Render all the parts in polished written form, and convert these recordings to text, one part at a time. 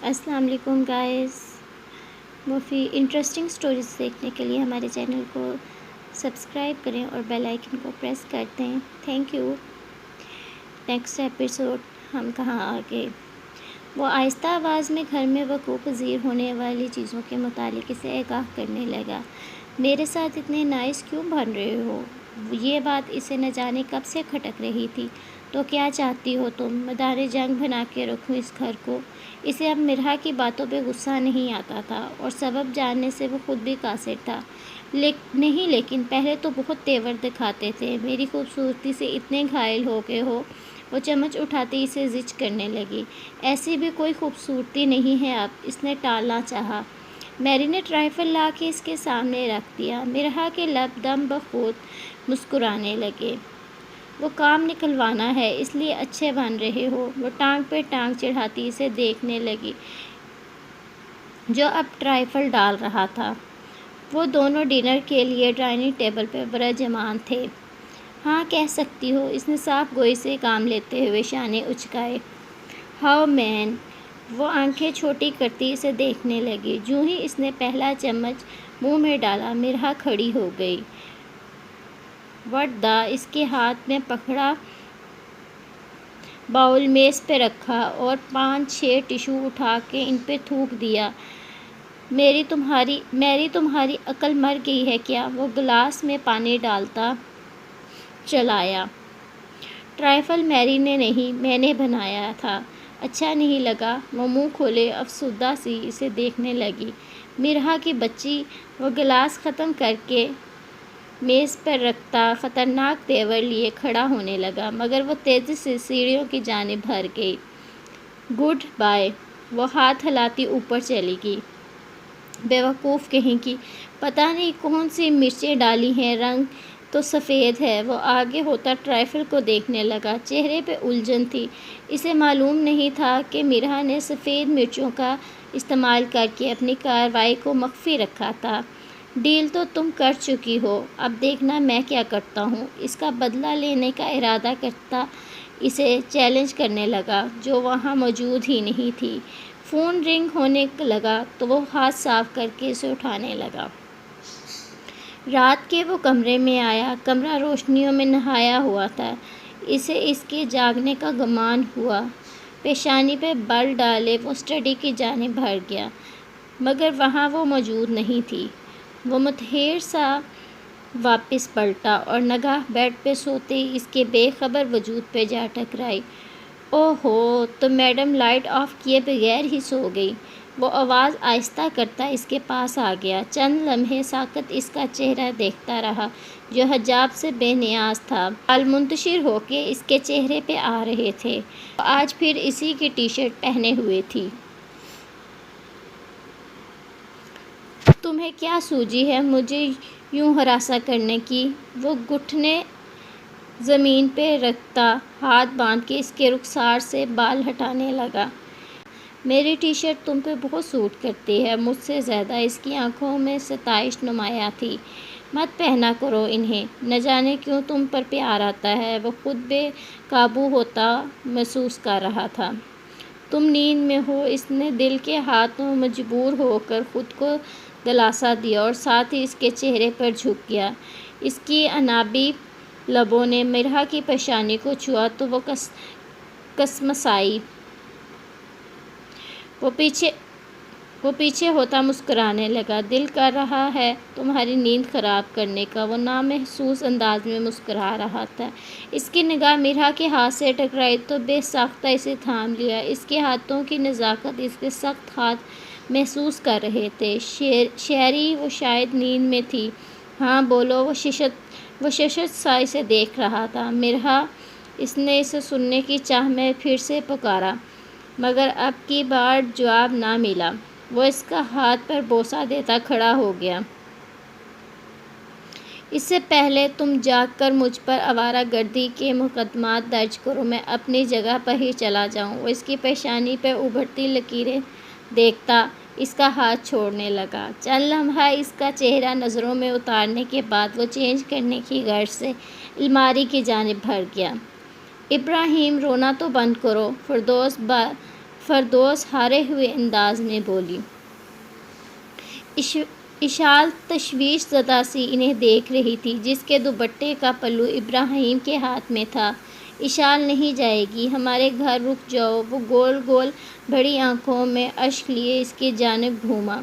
السلام علیکم گائز، مفید انٹرسٹنگ سٹوریز دیکھنے کے لیے ہمارے چینل کو سبسکرائب کریں اور بیل آئیکن کو پریس کر دیں۔ Thank you. نیکسٹ ایپیسوڈ ہم کہاں آ گئے؟ وہ آہستہ آواز میں گھر میں وقوع پذیر ہونے والی چیزوں کے متعلق اسے آگاہ کرنے لگا۔ میرے ساتھ اتنے نائس کیوں بن رہے ہو؟ یہ بات اسے نہ جانے کب سے کھٹک رہی تھی۔ تو کیا چاہتی ہو تم؟ میدان جنگ بنا کے رکھوں اس گھر کو؟ اسے اب مرحا کی باتوں پہ غصہ نہیں آتا تھا اور سبب جاننے سے وہ خود بھی قاصر تھا۔ نہیں، لیکن پہلے تو بہت تیور دکھاتے تھے۔ میری خوبصورتی سے اتنے گھائل ہو گئے ہو؟ وہ چمچ اٹھاتے اسے زچ کرنے لگی۔ ایسی بھی کوئی خوبصورتی نہیں ہے اب، اس نے ٹالنا چاہا۔ میری نے رائفل لا کے اس کے سامنے رکھ دیا۔ مرحا کے لب دم بخود مسکرانے لگے۔ وہ کام نکلوانا ہے، اس لیے اچھے بن رہے ہو۔ وہ ٹانگ پہ ٹانگ چڑھاتی اسے دیکھنے لگی جو اب رائفل ڈال رہا تھا۔ وہ دونوں ڈنر کے لیے ڈائننگ ٹیبل پہ براجمان تھے۔ ہاں کہہ سکتی ہو، اس نے صاف گوئی سے کام لیتے ہوئے شانے اچکائے۔ ہاؤ مین؟ وہ آنکھیں چھوٹی کرتی اسے دیکھنے لگی۔ جوں ہی اس نے پہلا چمچ منہ میں ڈالا، مرحا کھڑی ہو گئی۔ What the? اس کے ہاتھ میں پکڑا باؤل میز پہ رکھا اور 5-6 ٹشو اٹھا کے ان پہ تھوک دیا۔ میری تمہاری عقل مر گئی ہے کیا؟ وہ گلاس میں پانی ڈالتا چلایا۔ رائفل میری نے نہیں، میں نے بنایا تھا۔ اچھا نہیں لگا؟ وہ منہ کھولے افسردہ سی اسے دیکھنے لگی۔ مرحا کی بچی۔ وہ گلاس ختم کر کے میز پر رکھتا خطرناک تیور لیے کھڑا ہونے لگا، مگر وہ تیزی سے سیڑھیوں کی جانب بڑھ گئی۔ Good bye. وہ ہاتھ ہلاتی اوپر چلی گئی۔ بے وقوف کہیں کی، پتہ نہیں کون سی مرچیں ڈالی ہیں، رنگ تو سفید ہے۔ وہ آگے ہوتا رائفل کو دیکھنے لگا۔ چہرے پہ الجھن تھی۔ اسے معلوم نہیں تھا کہ مرحا نے سفید مرچوں کا استعمال کر کے اپنی کارروائی کو مخفی رکھا تھا۔ ڈیل تو تم کر چکی ہو، اب دیکھنا میں کیا کرتا ہوں۔ اس کا بدلہ لینے کا ارادہ کرتا اسے چیلنج کرنے لگا، جو وہاں موجود ہی نہیں تھی۔ فون رنگ ہونے لگا تو وہ ہاتھ صاف کر کے اسے اٹھانے لگا۔ رات کے وہ کمرے میں آیا۔ کمرہ روشنیوں میں نہایا ہوا تھا۔ اسے اس کے جاگنے کا گمان ہوا۔ پیشانی پہ بل ڈالے وہ اسٹڈی کی جانب بڑھ گیا، مگر وہاں وہ موجود نہیں تھی۔ وہ متحیر سا واپس پلٹا اور ناگہان بیڈ پہ سوتے ہی اس کے بے خبر وجود پہ جا ٹکرائی۔ اوہ ہو، تو میڈم لائٹ آف کیے بغیر ہی سو گئی؟ وہ آواز آہستہ کرتا اس کے پاس آ گیا۔ چند لمحے ساکت اس کا چہرہ دیکھتا رہا جو حجاب سے بے نیاز تھا۔ بال منتشر ہو کے اس کے چہرے پہ آ رہے تھے۔ وہ آج پھر اسی کی ٹی شرٹ پہنے ہوئے تھی۔ تمہیں کیا سوجی ہے مجھے یوں ہراساں کرنے کی؟ وہ گھٹنے زمین پہ رکھتا ہاتھ باندھ کے اس کے رخسار سے بال ہٹانے لگا۔ میری ٹی شرٹ تم پہ بہت سوٹ کرتی ہے، مجھ سے زیادہ۔ اس کی آنکھوں میں ستائش نمایاں تھی۔ مت پہنا کرو انہیں، نہ جانے کیوں تم پر پیار آتا ہے۔ وہ خود بے قابو ہوتا محسوس کر رہا تھا۔ تم نیند میں ہو؟ اس نے دل کے ہاتھوں مجبور ہو کر خود کو دلاسا دیا اور ساتھ ہی اس کے چہرے پر جھک گیا۔ اس کی انابی لبوں نے مرحا کی پیشانی کو چھوا تو وہ کسمسائی۔ وہ پیچھے ہوتا مسکرانے لگا۔ دل کر رہا ہے تمہاری نیند خراب کرنے کا۔ وہ نامحسوس انداز میں مسکرا رہا تھا۔ اس کی نگاہ مرحا کے ہاتھ سے ٹکرائی تو بے ساختہ اسے تھام لیا۔ اس کے ہاتھوں کی نزاکت اس کے سخت ہاتھ محسوس کر رہے تھے۔ شہری وہ شاید نیند میں تھی۔ ہاں بولو؟ وہ ششت سا اسے دیکھ رہا تھا۔ مرحا؟ اس نے اسے سننے کی چاہ میں پھر سے پکارا، مگر اب کی بار جواب نہ ملا۔ وہ اس کا ہاتھ پر بوسہ دیتا کھڑا ہو گیا۔ اس سے پہلے تم جاگ کر مجھ پر آوارہ گردی کے مقدمات درج کرو، میں اپنی جگہ پر ہی چلا جاؤں۔ وہ اس کی پیشانی پہ ابھرتی لکیریں دیکھتا اس کا ہاتھ چھوڑنے لگا۔ چند لمحہ اس کا چہرہ نظروں میں اتارنے کے بعد وہ چینج کرنے کی غرض سے الماری کی جانب بڑھ گیا۔ ابراہیم، رونا تو بند کرو۔ فردوس ہارے ہوئے انداز میں بولی۔ اشال تشویش زدہ سی انہیں دیکھ رہی تھی، جس کے دوپٹے کا پلو ابراہیم کے ہاتھ میں تھا۔ اشال نہیں جائے گی، ہمارے گھر رک جاؤ۔ وہ گول گول بڑی آنکھوں میں اشک لیے اس کی جانب گھوما۔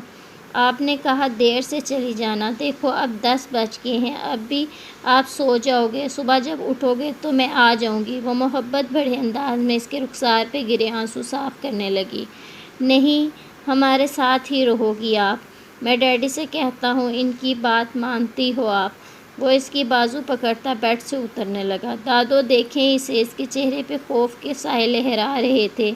آپ نے کہا دیر سے چلی جانا، دیکھو اب 10 بج گئے ہیں، اب بھی آپ سو جاؤ گے، صبح جب اٹھو گے تو میں آ جاؤں گی۔ وہ محبت بھرے انداز میں اس کے رخسار پہ گرے آنسو صاف کرنے لگی۔ نہیں، ہمارے ساتھ ہی رہو گی آپ، میں ڈیڈی سے کہتا ہوں، ان کی بات مانتی ہو آپ؟ وہ اس کی بازو پکڑتا بیڈ سے اترنے لگا۔ دادو دیکھیں اسے، اس کے چہرے پہ خوف کے سائے لہرا رہے تھے۔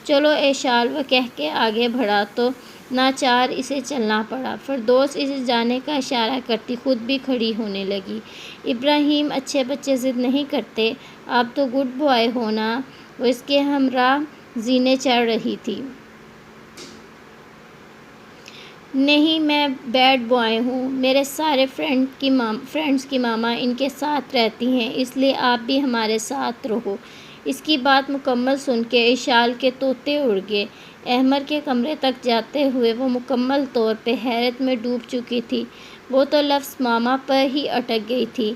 چلو اشال، وہ کہہ کے آگے بڑھا تو ناچار اسے چلنا پڑا۔ فردوس اسے جانے کا اشارہ کرتی خود بھی کھڑی ہونے لگی۔ ابراہیم، اچھے بچے ضد نہیں کرتے، آپ تو گڈ بوائے ہو نا؟ وہ اس کے ہمراہ زینے چڑھ رہی تھی۔ نہیں، میں بیڈ بوائے ہوں، میرے سارے فرینڈز کی ماما ان کے ساتھ رہتی ہیں، اس لیے آپ بھی ہمارے ساتھ رہو۔ اس کی بات مکمل سن کے اشال کے طوطے اڑ گئے۔ احمر کے کمرے تک جاتے ہوئے وہ مکمل طور پہ حیرت میں ڈوب چکی تھی۔ وہ تو لفظ ماما پر ہی اٹک گئی تھی۔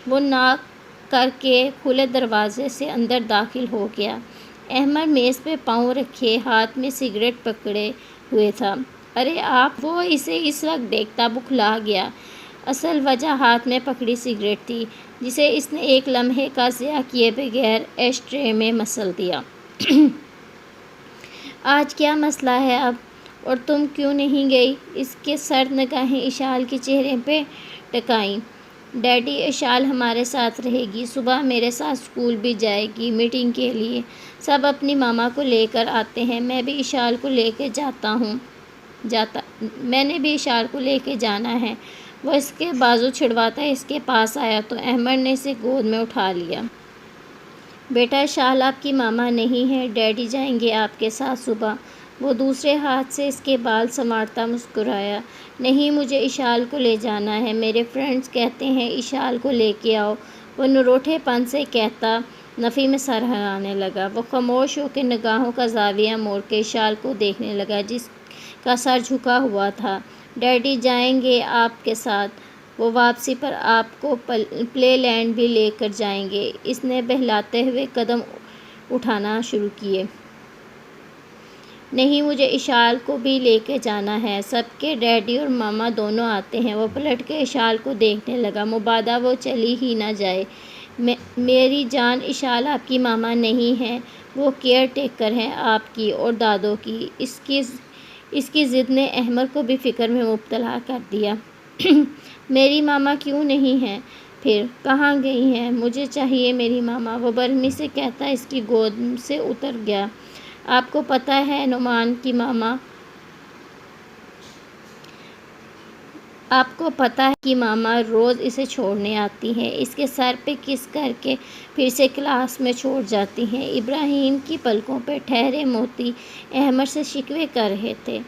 وہ ناک کر کے کھلے دروازے سے اندر داخل ہو گیا۔ احمر میز پہ پاؤں رکھے ہاتھ میں سگریٹ پکڑے ہوئے تھا۔ ارے آپ! وہ اسے اس وقت دیکھتا بکھلا گیا۔ اصل وجہ ہاتھ میں پکڑی سگریٹ تھی، جسے اس نے ایک لمحے کا ضیاع کیے بغیر ایش ٹرے میں مسل دیا۔ آج کیا مسئلہ ہے اب؟ اور تم کیوں نہیں گئی؟ اس کے سرد نگاہیں اشال کے چہرے پہ ٹکائیں۔ ڈیڈی، اشال ہمارے ساتھ رہے گی، صبح میرے ساتھ اسکول بھی جائے گی میٹنگ کے لیے۔ سب اپنی ماما کو لے کر آتے ہیں، میں بھی اشال کو لے کے میں نے بھی اشال کو لے کے جانا ہے۔ وہ اس کے بازو چھڑواتا اس کے پاس آیا تو احمد نے اسے گود میں اٹھا لیا۔ بیٹا، اشال آپ کی ماما نہیں ہے، ڈیڈی جائیں گے آپ کے ساتھ صبح۔ وہ دوسرے ہاتھ سے اس کے بال سنوارتا مسکرایا۔ نہیں، مجھے اشال کو لے جانا ہے، میرے فرینڈز کہتے ہیں اشال کو لے کے آؤ، وہ نروٹھے پن سے کہتا نفی میں سر ہلانے لگا۔ وہ خاموش ہو کے نگاہوں کا زاویہ موڑ کے اشال کو دیکھنے لگا، جس کا سر جھکا ہوا تھا۔ ڈیڈی جائیں گے آپ کے ساتھ، وہ واپسی پر آپ کو پلے لینڈ بھی لے کر جائیں گے۔ اس نے بہلاتے ہوئے قدم اٹھانا شروع کیے۔ نہیں، مجھے اشال کو بھی لے کے جانا ہے، سب کے ڈیڈی اور ماما دونوں آتے ہیں۔ وہ پلٹ کے اشال کو دیکھنے لگا، مبادا وہ چلی ہی نہ جائے۔ میری جان، اشال آپ کی ماما نہیں ہے، وہ کیئر ٹیکر ہے آپ کی اور دادو کی۔ اس کی ضد نے احمد کو بھی فکر میں مبتلا کر دیا۔ میری ماما کیوں نہیں ہے پھر؟ کہاں گئی ہیں؟ مجھے چاہیے میری ماما، وہ برہمی سے کہتا اس کی گود سے اتر گیا۔ آپ کو پتہ ہے نعمان کی ماما روز اسے چھوڑنے آتی ہیں، اس کے سر پہ کس کر کے پھر سے کلاس میں چھوڑ جاتی ہیں۔ ابراہیم کی پلکوں پہ ٹھہرے موتی احمد سے شکوے کر رہے تھے۔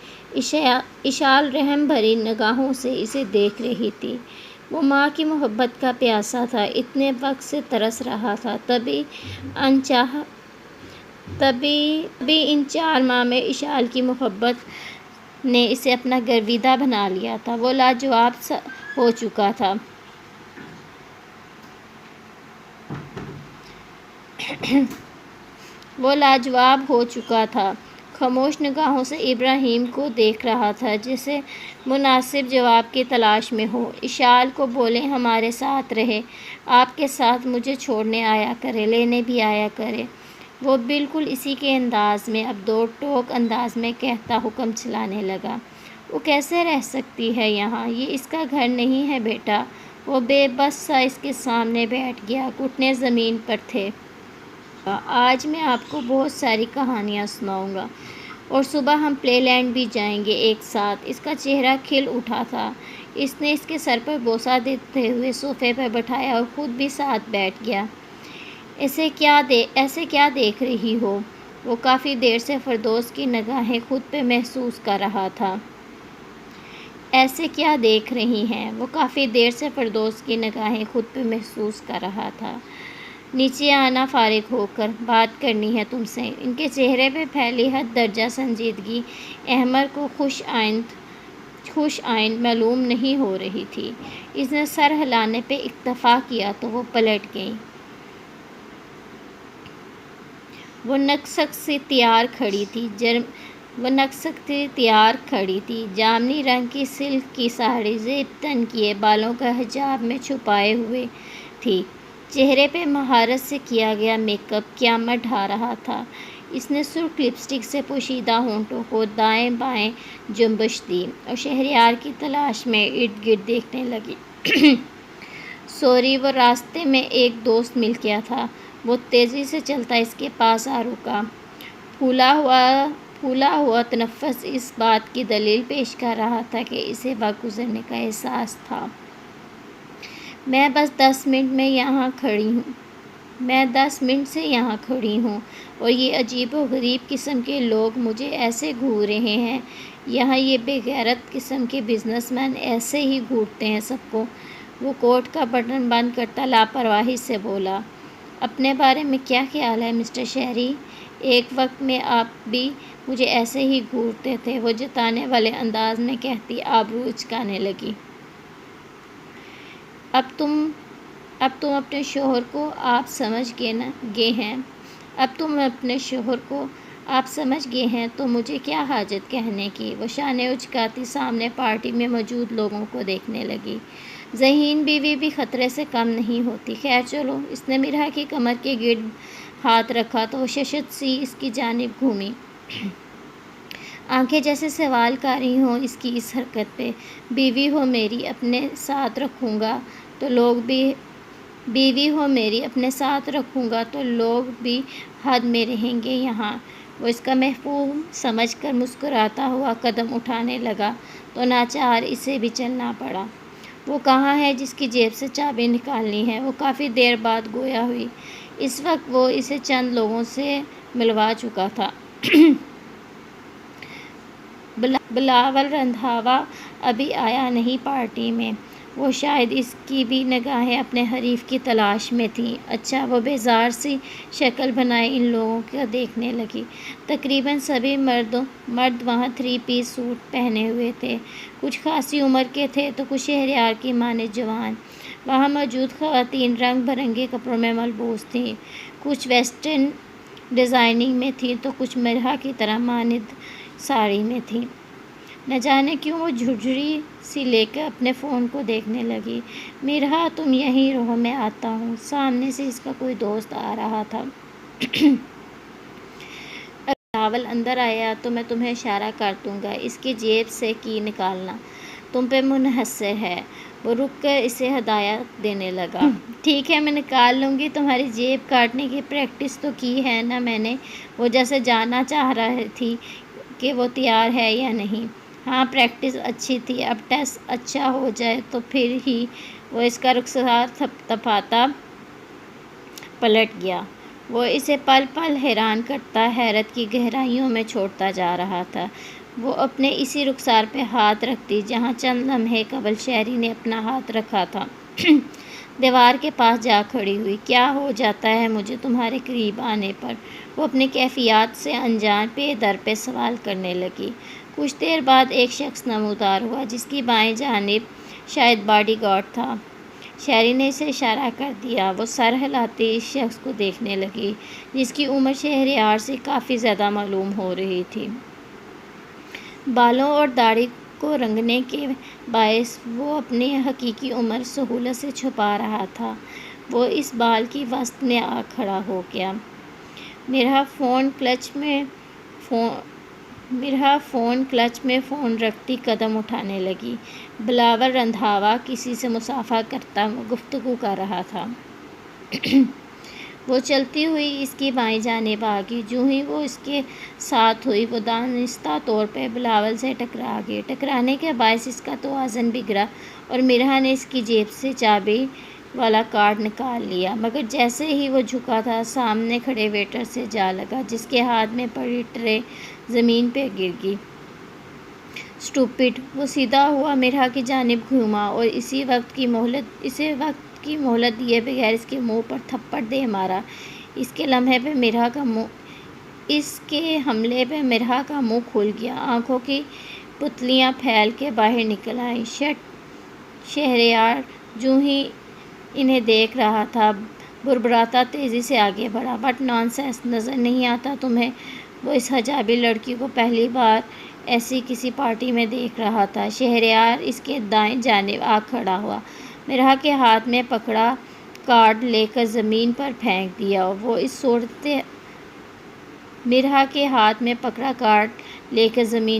اشال رحم بھری نگاہوں سے اسے دیکھ رہی تھی۔ وہ ماں کی محبت کا پیاسا تھا، اتنے وقت سے ترس رہا تھا، تبھی ان 4 ماہ میں اشال کی محبت نے اسے اپنا گرویدہ بنا لیا تھا۔ وہ لاجواب ہو چکا تھا، خاموش نگاہوں سے ابراہیم کو دیکھ رہا تھا، جسے مناسب جواب کی تلاش میں ہو۔ اشال کو بولے ہمارے ساتھ رہے، آپ کے ساتھ مجھے چھوڑنے آیا کرے، لینے بھی آیا کرے۔ وہ بالکل اسی کے انداز میں، اب دو ٹوک انداز میں کہتا حکم چلانے لگا۔ وہ کیسے رہ سکتی ہے یہاں؟ یہ اس کا گھر نہیں ہے بیٹا۔ وہ بے بس سا اس کے سامنے بیٹھ گیا، گھٹنے زمین پر تھے۔ آج میں آپ کو بہت ساری کہانیاں سناؤں گا، اور صبح ہم پلے لینڈ بھی جائیں گے ایک ساتھ۔ اس کا چہرہ کھل اٹھا تھا۔ اس نے اس کے سر پر بوسہ دیتے ہوئے صوفے پر بٹھایا اور خود بھی ساتھ بیٹھ گیا۔ ایسے کیا دیکھ رہی ہو؟ وہ کافی دیر سے فردوس کی نگاہیں خود پہ محسوس کر رہا تھا۔ ایسے کیا دیکھ رہی ہیں؟ وہ کافی دیر سے فردوس کی نگاہیں خود پہ محسوس کر رہا تھا۔ نیچے آنا فارغ ہو کر بات کرنی ہے تم سے۔ ان کے چہرے پہ پھیلی حد درجہ سنجیدگی احمد کو خوش آئند معلوم نہیں ہو رہی تھی۔ اس نے سر ہلانے پہ اکتفا کیا تو وہ پلٹ گئیں۔ وہ نقص سے تیار کھڑی تھی، جامنی رنگ کی سلک کی ساڑی زیب تن کیے بالوں کا حجاب میں چھپائے ہوئے تھی۔ چہرے پہ مہارت سے کیا گیا میک اپ قیامت ڈھا رہا تھا۔ اس نے سرخ لپسٹک سے پوشیدہ ہونٹوں کو دائیں بائیں جنبش دی اور شہریار کی تلاش میں ارد گرد دیکھنے لگی۔ سوری، وہ راستے میں ایک دوست مل گیا تھا۔ وہ تیزی سے چلتا اس کے پاس آ رکا، پھولا ہوا تنفس اس بات کی دلیل پیش کر رہا تھا کہ اسے وقت گزرنے کا احساس تھا۔ میں بس 10 منٹ سے یہاں کھڑی ہوں اور یہ عجیب و غریب قسم کے لوگ مجھے ایسے گھور رہے ہیں۔ یہاں یہ بے غیرت قسم کے بزنس مین ایسے ہی گھورتے ہیں سب کو۔ وہ کوٹ کا بٹن بند کرتا لاپرواہی سے بولا، اپنے بارے میں کیا خیال ہے مسٹر شہری؟ ایک وقت میں آپ بھی مجھے ایسے ہی گھورتے تھے، وہ جتانے والے انداز میں کہتی آبرو اچکانے لگی۔ اب تم اپنے شوہر کو آپ سمجھ گئے ہیں تو مجھے کیا حاجت کہنے کی؟ وہ شانے اچکاتی سامنے پارٹی میں موجود لوگوں کو دیکھنے لگی۔ ذہین بیوی بھی خطرے سے کم نہیں ہوتی۔ خیر چلو۔ اس نے مرحا کی کمر کے گرد ہاتھ رکھا تو وہ ششت سی اس کی جانب گھومی، آنکھیں جیسے سوال کاری ہوں اس کی اس حرکت پہ۔ بیوی ہو میری، اپنے ساتھ رکھوں گا تو لوگ بھی حد میں رہیں گے یہاں۔ وہ اس کا مفہوم سمجھ کر مسکراتا ہوا قدم اٹھانے لگا تو ناچار اسے بھی چلنا پڑا۔ وہ کہاں ہے جس کی جیب سے چابی نکالنی ہے؟ وہ کافی دیر بعد گویا ہوئی۔ اس وقت وہ اسے چند لوگوں سے ملوا چکا تھا۔ بلاول رندھاوا ابھی آیا نہیں پارٹی میں۔ وہ شاید اس کی بھی نگاہیں اپنے حریف کی تلاش میں تھیں۔ اچھا، وہ بیزار سی شکل بنائے ان لوگوں کو دیکھنے لگی۔ تقریباً سبھی مرد وہاں 3 پیس سوٹ پہنے ہوئے تھے۔ کچھ خاصی عمر کے تھے تو کچھ شہریار کی مانند جوان۔ وہاں موجود خواتین رنگ برنگے کپڑوں میں ملبوس تھیں، کچھ ویسٹرن ڈیزائننگ میں تھیں تو کچھ مرحا کی طرح مانند ساڑی میں تھیں۔ نہ جانے کیوں وہ جھرجھری سی لے کر اپنے فون کو دیکھنے لگی۔ مرحا، تم یہیں رہو، میں آتا ہوں۔ سامنے سے اس کا کوئی دوست آ رہا تھا۔ اگر بلاول اندر آیا تو میں تمہیں اشارہ کر دوں گا، اس کی جیب سے کی نکالنا تم پہ منحصر ہے۔ وہ رک کر اسے ہدایت دینے لگا۔ ٹھیک ہے، میں نکال لوں گی۔ تمہاری جیب کاٹنے کی پریکٹس تو کی ہے نا میں نے؟ وہ جیسے جاننا چاہ رہی تھی کہ وہ تیار ہے یا نہیں۔ ہاں، پریکٹس اچھی تھی، اب ٹیسٹ اچھا ہو جائے تو پھر ہی۔ وہ اس کا رخسار تھپتھپاتا پلٹ گیا۔ وہ اسے پل پل حیران کرتا حیرت کی گہرائیوں میں چھوڑتا جا رہا تھا۔ وہ اپنے اسی رخسار پہ ہاتھ رکھتی جہاں چند لمحے قبل شہری نے اپنا ہاتھ رکھا تھا۔ دیوار کے پاس جا کھڑی ہوئی۔ کیا ہو جاتا ہے مجھے تمہارے قریب آنے پر؟ وہ اپنی کیفیات سے انجان پے در پہ سوال کرنے لگی۔ کچھ دیر بعد ایک شخص نمودار ہوا جس کی بائیں جانب شاید باڈی گارڈ تھا۔ شہری نے اسے اشارہ کر دیا۔ وہ سر ہلاتی اس شخص کو دیکھنے لگی جس کی عمر شہریار سے کافی زیادہ معلوم ہو رہی تھی۔ بالوں اور داڑھی کو رنگنے کے باعث وہ اپنی حقیقی عمر سہولت سے چھپا رہا تھا۔ وہ اس بال کی وسط میں آ کھڑا ہو گیا۔ مرحا فون کلچ میں فون رکھتی قدم اٹھانے لگی۔ بلاول رندھاوا کسی سے مصافحہ کرتا گفتگو کر رہا تھا۔ وہ چلتی ہوئی اس کی بائیں جانب آ گئی۔ جوں ہی وہ اس کے ساتھ ہوئی وہ دانستہ طور پہ بلاول سے ٹکرا گئی۔ ٹکرانے کے باعث اس کا توازن بگڑا اور مرحا نے اس کی جیب سے چابی والا کارڈ نکال لیا، مگر جیسے ہی وہ جھکا تھا سامنے کھڑے ویٹر سے جا لگا جس کے ہاتھ میں پڑی ٹرے زمین پہ گر گئی۔ اسٹوپڈ! وہ سیدھا ہوا مرحا کی جانب گھوما اور اسے وقت کی مہلت دیے بغیر اس کے منہ پر تھپڑ دے مارا۔ اس کے حملے پہ مرحا کا منہ کھل گیا، آنکھوں کی پتلیاں پھیل کے باہر نکل آئیں۔ شہریار جوں ہی انہیں دیکھ رہا تھا بڑبڑاتا تیزی سے آگے بڑھا۔ "What naan sense! نظر نہیں آتا تمہیں وہ اس حجابی لڑکی کو پہلی بار ایسی کسی پارٹی میں دیکھ رہا تھا؟" شہریار اس کے دائیں جانب آ کھڑا ہوا، مرحا کے ہاتھ میں پکڑا کارڈ لے کر زمین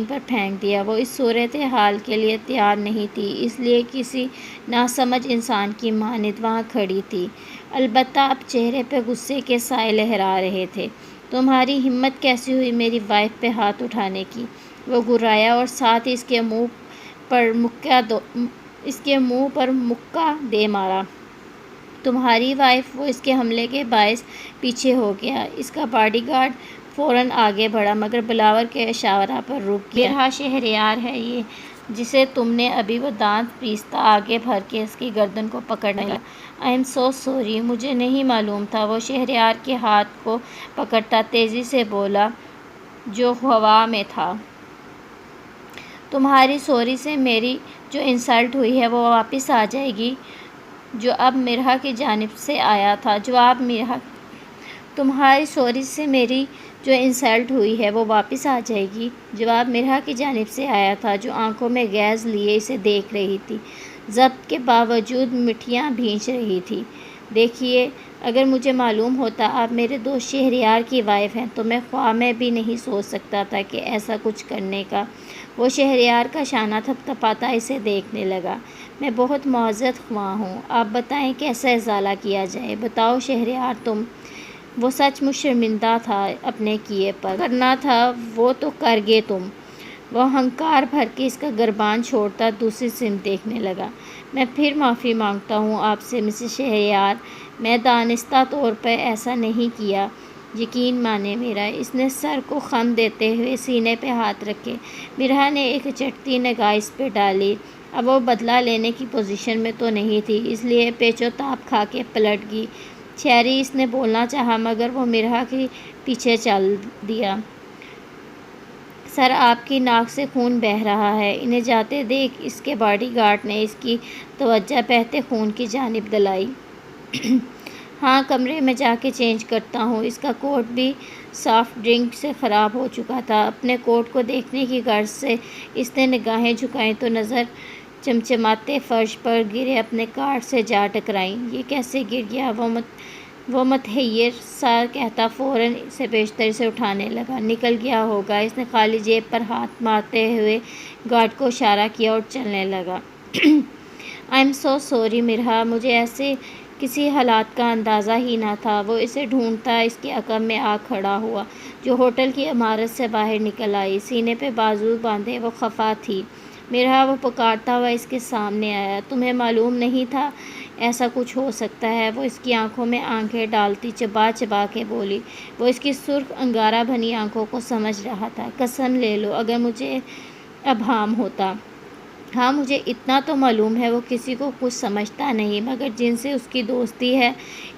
پر پھینک دیا۔ وہ اس صورتحال کے لیے تیار نہیں تھی، اس لیے کسی ناسمجھ انسان کی مانند وہاں کھڑی تھی، البتہ اب چہرے پہ غصے کے سائے لہرا رہے تھے۔ "تمہاری ہمت کیسے ہوئی میری وائف پہ ہاتھ اٹھانے کی؟" وہ گھرایا اور ساتھ ہی اس کے منہ پر مکہ دے مارا۔ "تمہاری وائف؟" وہ اس کے حملے کے باعث پیچھے ہو گیا۔ اس کا باڈی گارڈ فوراً آگے بڑھا مگر بلاور کے اشارہ پر رک گیا۔ "مرحا شہریار ہے یہ جسے تم نے ابھی وہ دانت پیستا آگے بڑھ کے اس کی گردن کو پکڑنے لگا۔ آئی ایم سو سوری، مجھے نہیں معلوم تھا۔ وہ شہریار کے ہاتھ کو پکڑتا تیزی سے بولا جو ہوا میں تھا۔ "تمہاری سوری سے میری جو انسلٹ ہوئی ہے وہ واپس آ جائے گی جو اب مرحا کی جانب سے آیا تھا۔ تمہاری سوری سے میری جو انسلٹ ہوئی ہے وہ واپس آ جائے گی جواب مرحا کی جانب سے آیا تھا جو آنکھوں میں گیز لیے اسے دیکھ رہی تھی، ضبط کے باوجود مٹھیاں بھینچ رہی تھی۔ "دیکھیے، اگر مجھے معلوم ہوتا آپ میرے دوست شہریار کی وائف ہیں تو میں خواب میں بھی نہیں سوچ سکتا تھا کہ ایسا کچھ کرنے کا۔ وہ شہریار کا شانہ تھپتھپاتا اسے دیکھنے لگا۔ "میں بہت معذرت خواہ ہوں، آپ بتائیں کیسا ازالہ کیا جائے؟ بتاؤ شہریار تم..." وہ سچ مچ شرمندہ تھا اپنے کیے پر۔ "جو کرنا تھا وہ تو کر گئے تم۔" وہ ہنکار بھر کے اس کا گربان چھوڑتا دوسری سمت دیکھنے لگا۔ "میں پھر معافی مانگتا ہوں آپ سے مسز شہریار، میں دانستہ طور پر ایسا نہیں کیا، یقین مانیں میرا۔" اس نے سر کو خم دیتے ہوئے سینے پہ ہاتھ رکھے۔ مرحا نے ایک چٹتی نگاہ اس پہ ڈالی۔ اب وہ بدلہ لینے کی پوزیشن میں تو نہیں تھی، اس لیے پیچ و تاب کھا کے پلٹ گئی۔ "چھیری!" اس نے بولنا چاہا مگر وہ مرحا کے پیچھے چل دیا۔ "سر، آپ کی ناک سے خون بہہ رہا ہے۔" انہیں جاتے دیکھ اس کے باڈی گارڈ نے اس کی توجہ بہتے خون کی جانب دلائی۔ "ہاں، کمرے میں جا کے چینج کرتا ہوں۔" اس کا کوٹ بھی سافٹ ڈرنک سے خراب ہو چکا تھا۔ اپنے کوٹ کو دیکھنے کی غرض سے اس نے نگاہیں جھکائیں تو نظر چمچماتے فرش پر گرے اپنے کارڈ سے جا ٹکرائیں۔ "یہ کیسے گر گیا؟" وہ متحیر سا کہتا فوراً اسے پیشتر سے اٹھانے لگا۔ "نکل گیا ہوگا۔" اس نے خالی جیب پر ہاتھ مارتے ہوئے گارڈ کو اشارہ کیا اور چلنے لگا۔ "آئی ایم سو سوری مرحا، مجھے ایسے کسی حالات کا اندازہ ہی نہ تھا۔" وہ اسے ڈھونڈتا اس کے عقب میں آ کھڑا ہوا جو ہوٹل کی عمارت سے باہر نکل آئی، سینے پہ بازو باندھے وہ خفا تھی۔ "مرحا!" وہ پکارتا ہوا اس کے سامنے آیا۔ "تمہیں معلوم نہیں تھا ایسا کچھ ہو سکتا ہے؟" وہ اس کی آنکھوں میں آنکھیں ڈالتی چبا چبا کے بولی۔ وہ اس کی سرخ انگارہ بھنی آنکھوں کو سمجھ رہا تھا۔ "قسم لے لو اگر مجھے ابہام ہوتا۔ ہاں، مجھے اتنا تو معلوم ہے وہ کسی کو کچھ سمجھتا نہیں، مگر جن سے اس کی دوستی ہے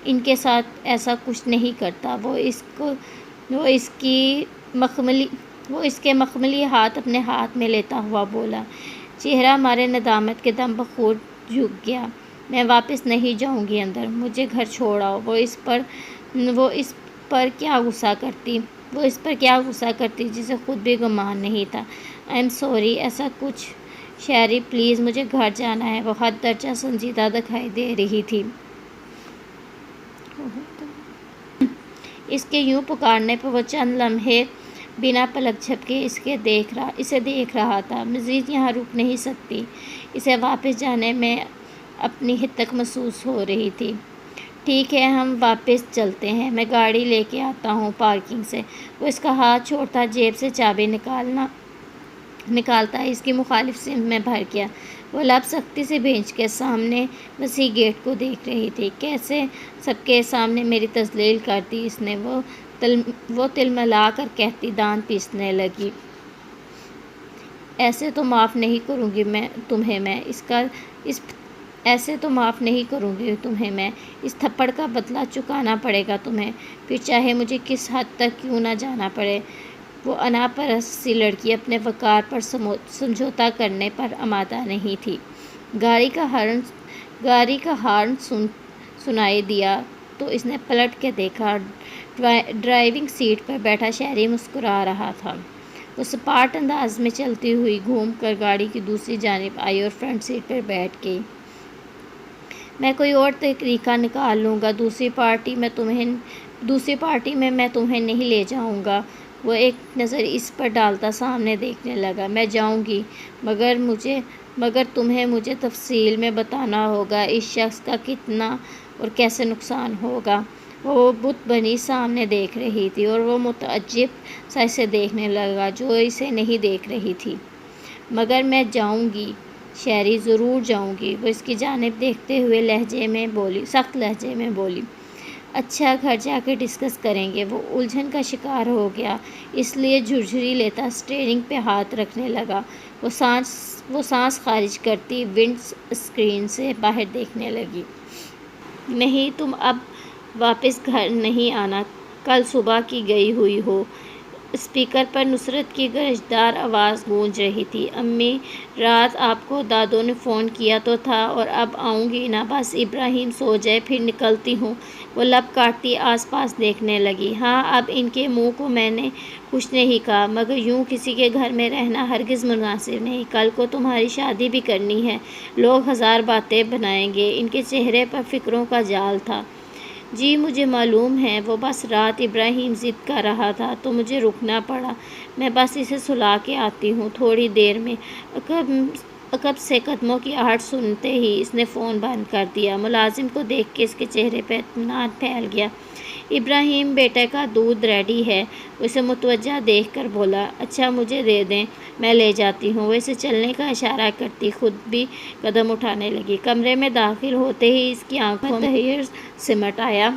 ان کے ساتھ ایسا کچھ نہیں کرتا۔" وہ اس کے مخملی ہاتھ اپنے ہاتھ میں لیتا ہوا بولا۔ چہرہ مارے ندامت کے دم بخود جھک گیا۔ "میں واپس نہیں جاؤں گی اندر، مجھے گھر چھوڑ آؤ۔" وہ اس پر کیا غصہ کرتی جسے خود بھی گمان نہیں تھا۔ "آئی ایم سوری، ایسا کچھ..." "شیری پلیز، مجھے گھر جانا ہے۔" وہ حد درجہ سنجیدہ دکھائی دے رہی تھی۔ اس کے یوں پکارنے پر وہ چند لمحے بنا پلک جھپکے اسے دیکھ رہا تھا۔ مزید یہاں رک نہیں سکتی، اسے واپس جانے میں اپنی ہتک محسوس ہو رہی تھی۔ "ٹھیک ہے، ہم واپس چلتے ہیں، میں گاڑی لے کے آتا ہوں پارکنگ سے۔" وہ اس کا ہاتھ چھوڑتا جیب سے چابی نکالتا اس کی مخالف سمت میں بھر گیا۔ وہ لب سختی سے بھینچ کے سامنے وسیع گیٹ کو دیکھ رہی تھی۔ "کیسے سب کے سامنے میری تذلیل کر دی اس نے!" وہ تلملا کر کہتی دانت پیسنے لگی۔ "ایسے تو معاف نہیں کروں گی تمہیں میں۔" ایسے تو معاف نہیں کروں گی تمہیں میں، اس تھپڑ کا بدلہ چکانا پڑے گا تمہیں، پھر چاہے مجھے کس حد تک کیوں نہ جانا پڑے۔ وہ انا پرست سی لڑکی اپنے وقار پر سمجھوتا کرنے پر آمادہ نہیں تھی۔ گاڑی کا ہارن سنائی دیا تو اس نے پلٹ کے دیکھا۔ ڈرائیونگ سیٹ پر بیٹھا شہری مسکرا رہا تھا۔ وہ سپاٹ انداز میں چلتی ہوئی گھوم کر گاڑی کی دوسری جانب آئی اور فرنٹ سیٹ پر بیٹھ گئی۔ میں کوئی اور طریقہ نکال لوں گا، دوسری پارٹی میں میں تمہیں نہیں لے جاؤں گا۔ وہ ایک نظر اس پر ڈالتا سامنے دیکھنے لگا۔ میں جاؤں گی، مگر تمہیں مجھے تفصیل میں بتانا ہوگا اس شخص کا کتنا اور کیسے نقصان ہوگا۔ وہ بت بنی سامنے دیکھ رہی تھی اور وہ متعجب سا اسے دیکھنے لگا جو اسے نہیں دیکھ رہی تھی۔ مگر میں جاؤں گی شہری، ضرور جاؤں گی، وہ اس کی جانب دیکھتے ہوئے سخت لہجے میں بولی۔ اچھا، گھر جا کے ڈسکس کریں گے۔ وہ الجھن کا شکار ہو گیا، اس لیے جھرجھری لیتا اسٹیئرنگ پہ ہاتھ رکھنے لگا۔ وہ سانس خارج کرتی ونڈ اسکرین سے باہر دیکھنے لگی۔ نہیں، تم اب واپس گھر نہیں آنا، کل صبح کی گئی ہوئی ہو۔ اسپیکر پر نصرت کی گرجدار آواز گونج رہی تھی۔ امی، رات آپ کو دادو نے فون کیا تو تھا، اور اب آؤں گی نا، بس ابراہیم سو جائے پھر نکلتی ہوں۔ وہ لب کاٹتی آس پاس دیکھنے لگی۔ ہاں، اب ان کے منہ کو میں نے کچھ نہیں کہا، مگر یوں کسی کے گھر میں رہنا ہرگز مناسب نہیں۔ کل کو تمہاری شادی بھی کرنی ہے، لوگ ہزار باتیں بنائیں گے۔ ان کے چہرے پر فکروں کا جال تھا۔ جی مجھے معلوم ہے، وہ بس رات ابراہیم ضد کر رہا تھا تو مجھے رکنا پڑا۔ میں بس اسے سلا کے آتی ہوں تھوڑی دیر میں۔ عقب سے قدموں کی آہٹ سنتے ہی اس نے فون بند کر دیا۔ ملازم کو دیکھ کے اس کے چہرے پہ اطمینان پھیل گیا۔ ابراہیم، بیٹے کا دودھ ریڈی ہے، وہ اسے متوجہ دیکھ کر بولا۔ اچھا، مجھے دے دیں، میں لے جاتی ہوں۔ وہ اسے چلنے کا اشارہ کرتی خود بھی قدم اٹھانے لگی۔ کمرے میں داخل ہوتے ہی اس کی آنکھوں میں تحیر سمٹ آیا۔